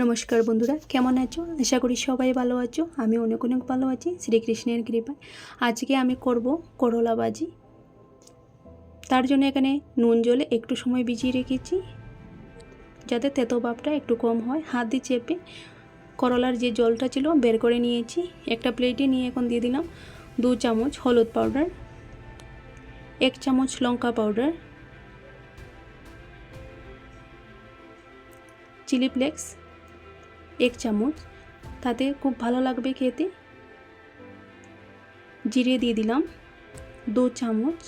নমস্কার বন্ধুরা, কেমন আছো? আশা করি সবাই ভালো আছো। আমি অনেক অনেক ভালো আছি শ্রীকৃষ্ণের কৃপায়। আজকে আমি করব করলা ভাজি। তার জন্য এখানে নুন জলে একটু সময় ভিজিয়ে রেখেছি যাতে তেতো ভাবটা একটু কম হয়। হাত দিয়ে চেপে করলার যে জলটা ছিল বের করে নিয়েছি। একটা প্লেটে নিয়ে এখন দিয়ে দিলাম 2 চামচ হলুদ পাউডার, 1 চামচ লঙ্কা পাউডার, চিলি ফ্লেক্স 1 চামচ, তাতে খুব ভালো লাগবে খেতে। জিরে দিয়ে দিলাম 2 চামচ,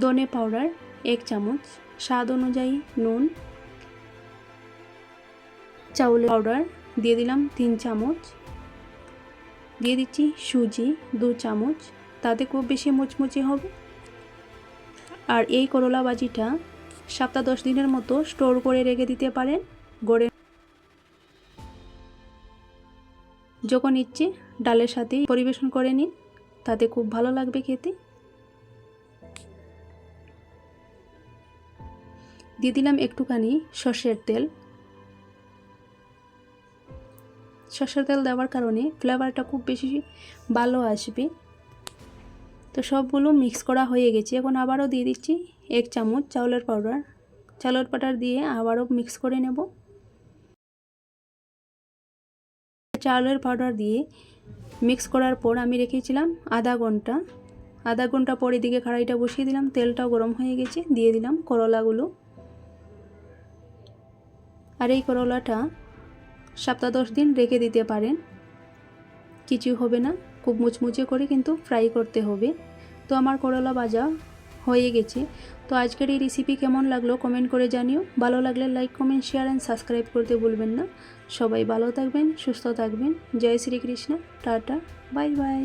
ধনে পাউডার 1 চামচ, স্বাদ অনুযায়ী নুন, চাউলের পাউডার দিয়ে দিলাম 3 চামচ, দিয়ে দিচ্ছি সুজি 2 চামচ, তাতে খুব বেশি মুচমুচে হবে। আর এই করলা ভাজিটা সপ্তাহ 10 দিনের মতো স্টোর করে রেখে দিতে পারেন। গড়ে যখন ইচ্ছে ডালের সাথে পরিবেশন করে নিন, তাতে খুব ভালো লাগবে খেতে। দিয়ে দিলাম একটুখানি সর্ষের তেল। সর্ষের তেল দেওয়ার কারণে ফ্লেভারটা খুব বেশি ভালো আসবে। তো সবগুলো মিক্স করা হয়ে গেছে। এখন আবারও দিয়ে দিচ্ছি 1 চামচ চাউলের পাউডার দিয়ে আবারও মিক্স করে নেব। চাউলের পাউডার দিয়ে মিক্স করার পর আমি রেখেছিলাম আধা ঘন্টা পর এদিকে কড়াইটা বসিয়ে দিলাম। তেলটাও গরম হয়ে গেছে, দিয়ে দিলাম করলাগুলো। আর এই করলাটা সপ্তাহ 10 দিন রেখে দিতে পারেন, কিছু হবে না। খুব মুচমুচে করে কিন্তু ফ্রাই করতে হবে। তো আমার করলা ভাজা হয়ে গেছে। তো আজকের এই রেসিপি কেমন লাগলো কমেন্ট করে জানিও। ভালো লাগলে like, comment, share and subscribe করতে ভুলবেন না। সবাই ভালো থাকবেন, সুস্থ থাকবেন। জয় শ্রীকৃষ্ণ। Tata, bye by.